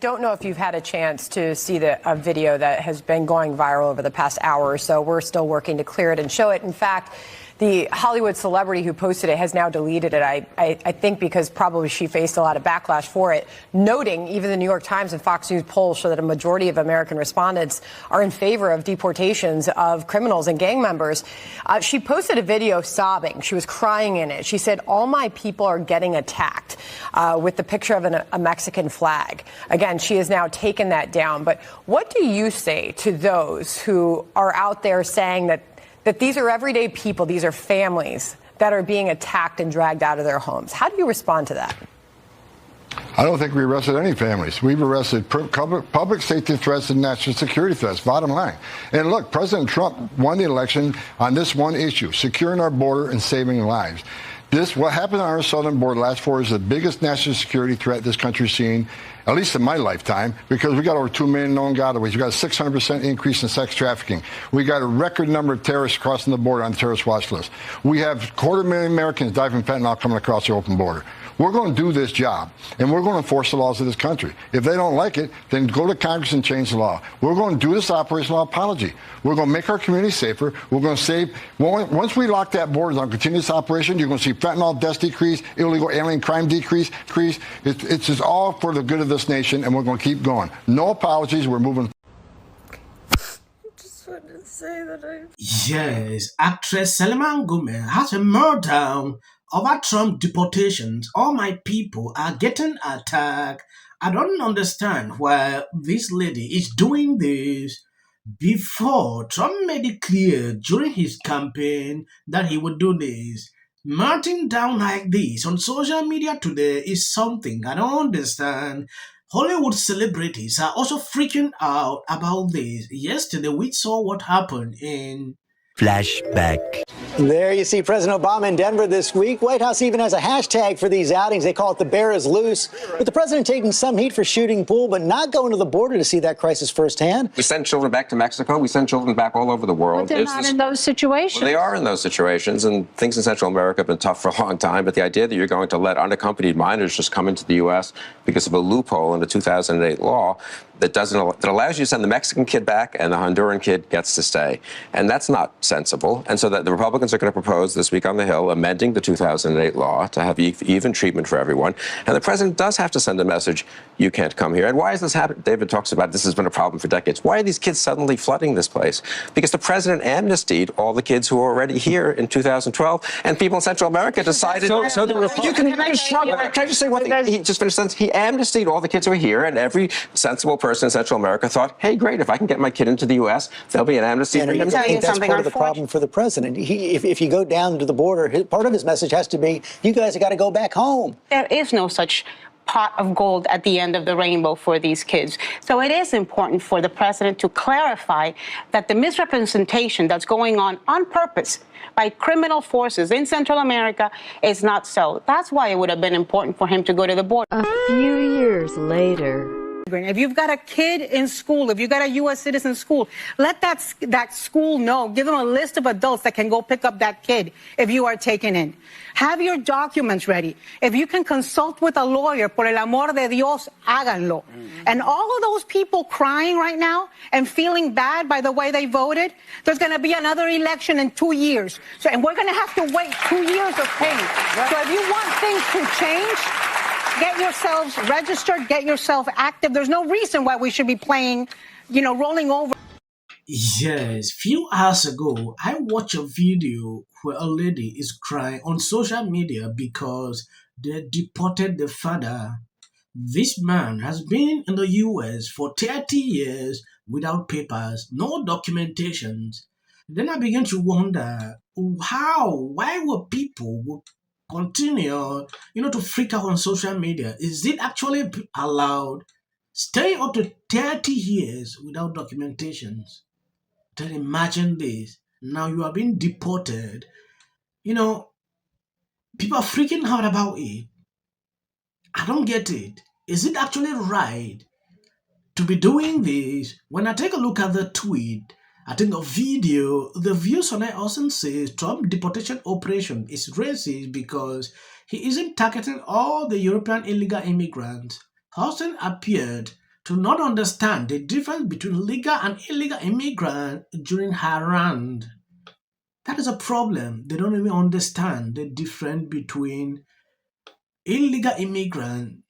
don't know if you've had a chance to see a video that has been going viral over the past hour or so. We're still working to clear it and show it. In fact, the Hollywood celebrity who posted it has now deleted it, I think because probably she faced a lot of backlash for it, noting even the New York Times and Fox News polls show that a majority of American respondents are in favor of deportations of criminals and gang members. She posted a video sobbing. She was crying in it. She said, "All my people are getting attacked," with the picture of a Mexican flag. Again, she has now taken that down. But what do you say to those who are out there saying that these are everyday people, these are families that are being attacked and dragged out of their homes? How do you respond to that? I don't think we arrested any families. We've arrested public safety threats and national security threats, bottom line. And look, President Trump won the election on this one issue, securing our border and saving lives. What happened on our southern border last 4 years is the biggest national security threat this country's seen, at least in my lifetime, because we got over 2 million known gotaways. We got a 600% increase in sex trafficking. We got a record number of terrorists crossing the border on the terrorist watch list. We have 250,000 Americans die from fentanyl coming across the open border. We're going to do this job, and we're going to enforce the laws of this country. If they don't like it, then go to Congress and change the law. We're going to do this operational apology. We're going to make our community safer. We're going to save. Once we lock that border on continuous operation, you're going to see fentanyl deaths decrease, illegal alien crime decrease. It's just all for the good of this nation, and we're going to keep going. No apologies. We're moving. Yes, actress Selma Gomez has a meltdown over Trump deportations. All my people are getting attacked. I don't understand why this lady is doing this. Before, Trump made it clear during his campaign that he would do this. Melting down like this on social media today is something I don't understand. Hollywood celebrities are also freaking out about this. Yesterday, we saw what happened in Flashback. There you see President Obama in Denver this week. White House even has a hashtag for these outings. They call it "The Bear is Loose." With the president taking some heat for shooting pool, but not going to the border to see that crisis firsthand. We send children back to Mexico. We send children back all over the world. But they're not in those situations. Well, they are in those situations, and things in Central America have been tough for a long time. But the idea that you're going to let unaccompanied minors just come into the U.S. because of a loophole in the 2008 law that allows you to send the Mexican kid back and the Honduran kid gets to stay. And that's not sensible. And so that the Republicans are going to propose this week on the Hill amending the 2008 law to have even treatment for everyone. And the president does have to send a message, you can't come here. And why is this happening? David talks about this has been a problem for decades. Why are these kids suddenly flooding this place? Because the president amnestied all the kids who were already here in 2012, and people in Central America decided... So the Republicans... Can I just say one thing? He just finished sentence. He amnestied all the kids who were here, and every sensible person in Central America thought, hey, great, if I can get my kid into the U.S., there'll be an amnesty for him. I think that's part of the problem for the president. If you go down to the border, part of his message has to be, you guys have got to go back home. There is no such pot of gold at the end of the rainbow for these kids. So it is important for the president to clarify that the misrepresentation that's going on purpose by criminal forces in Central America is not so. That's why it would have been important for him to go to the border. A few years later. If you've got a kid in school, if you've got a U.S. citizen in school, let that school know. Give them a list of adults that can go pick up that kid if you are taken in. Have your documents ready. If you can consult with a lawyer, por el amor de Dios, háganlo. And all of those people crying right now and feeling bad by the way they voted, there's going to be another election in 2 years. And we're going to have to wait 2 years of pain. So if you want things to change, get yourselves registered, get yourself active. There's no reason why we should be playing, rolling over. Yes, few hours ago, I watched a video where a lady is crying on social media because they deported the father. This man has been in the U.S. for 30 years without papers, no documentations. Then I began to wonder why were people continue, to freak out on social media? Is it actually allowed? Stay up to 30 years without documentations. Then imagine this. Now you are being deported. People are freaking out about it. I don't get it. Is it actually right to be doing this? When I take a look at the tweet, I think a video, the views on it also says Trump deportation operation is racist because he isn't targeting all the European illegal immigrants. Houston appeared to not understand the difference between legal and illegal immigrant during her run. That is a problem. They don't even understand the difference between illegal immigrant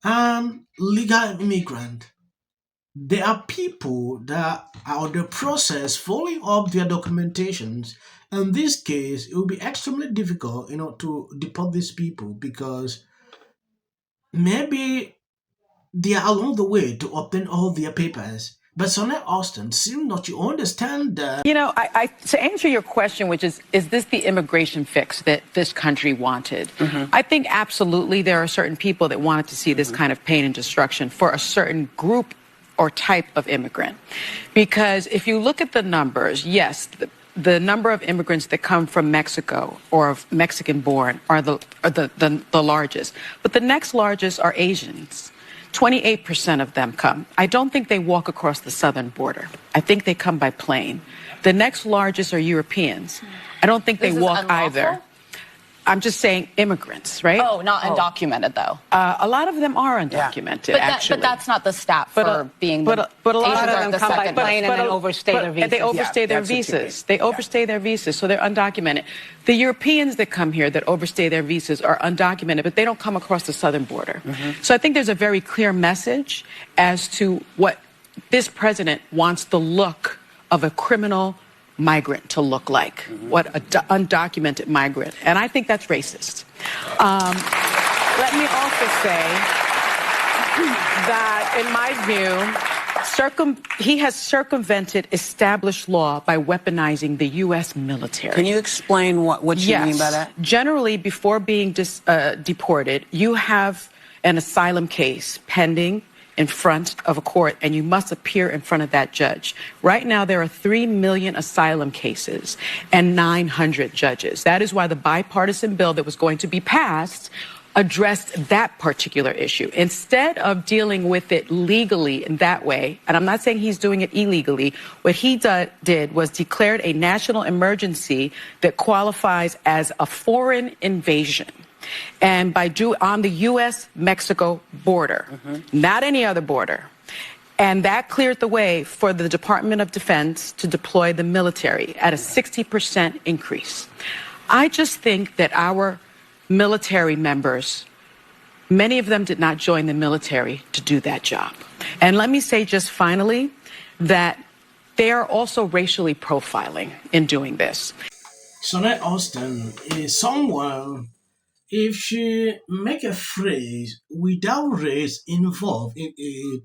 and legal immigrant. There are people that are on the process following up their documentations. In this case, it will be extremely difficult, to deport these people because maybe they are along the way to obtain all their papers. But Sonnet Austin seems not to understand that. To answer your question, which is this the immigration fix that this country wanted? I think absolutely there are certain people that wanted to see this kind of pain and destruction for a certain group or type of immigrant. Because if you look at the numbers, yes, the number of immigrants that come from Mexico or of Mexican-born are the largest. But the next largest are Asians. 28% of them come. I don't think they walk across the southern border. I think they come by plane. The next largest are Europeans. I don't think they walk either. I'm just saying immigrants, right? Oh, not undocumented, though. A lot of them are undocumented, actually. But that's not the stat for being but a lot of them come by plane and then overstay their visas. They overstay their visas. They overstay their visas, so they're undocumented. The Europeans that come here that overstay their visas are undocumented, but they don't come across the southern border. So I think there's a very clear message as to what this president wants the look of a criminal migrant to look like, what an undocumented migrant. And I think that's racist. Let me also say that, in my view, he has circumvented established law by weaponizing the U.S. military. Can you explain what you mean by that? Generally, before being deported, you have an asylum case pending in front of a court, and you must appear in front of that judge. Right now, there are 3 million asylum cases and 900 judges. That is why the bipartisan bill that was going to be passed addressed that particular issue. Instead of dealing with it legally in that way, and I'm not saying he's doing it illegally, what he did was declared a national emergency that qualifies as a foreign invasion. And on the U.S.-Mexico border, not any other border. And that cleared the way for the Department of Defense to deploy the military at a 60% increase. I just think that our military members, many of them did not join the military to do that job. And let me say just finally that they are also racially profiling in doing this. Sonnet Austin is someone, if she make a phrase without race involved in it,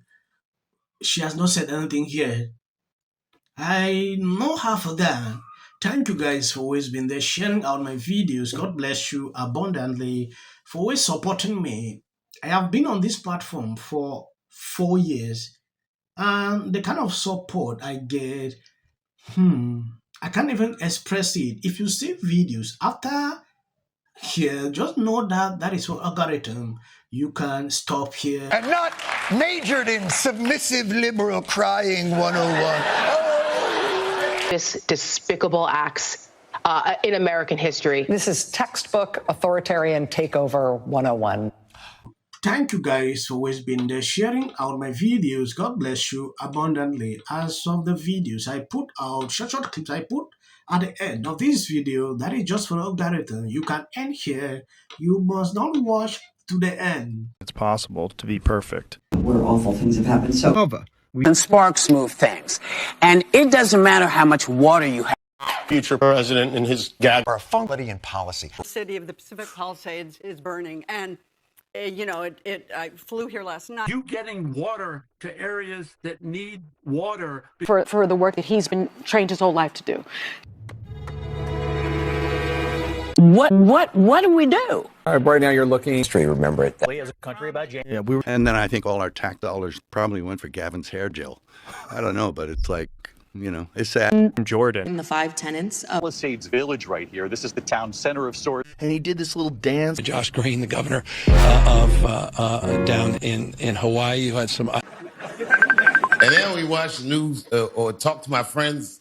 she has not said anything here. I know her for that. Thank you guys for always being there, sharing out my videos. God bless you abundantly for always supporting me. I have been on this platform for 4 years, and the kind of support I get, I can't even express it. If you see videos after here, just know that that is for algorithm. You can stop here. And not majored in submissive liberal crying 101. Despicable acts in American history. This is textbook authoritarian takeover 101. Thank you guys for always being there, sharing out my videos. God bless you abundantly. As of the videos I put out, short clips I put at the end of this video, that is just for algorithm. You can end here. You must not watch to the end. It's possible to be perfect. Where awful things have happened. So And sparks move things. And it doesn't matter how much water you have. Future president and his gag are a functionality in policy. The city of the Pacific Palisades is burning, and I flew here last night. You getting water to areas that need water for the work that he's been trained his whole life to do. What do we do? Right now you're looking history, remember it. As a country about James. Yeah, and then I think all our tax dollars probably went for Gavin's hair gel. I don't know, but it's like, it's sad. Jordan. In the 5 tenants of Palisades Village right here. This is the town center of sorts. And he did this little dance. Josh Green, the governor of down in Hawaii, who had some. And then we watch the news or talk to my friends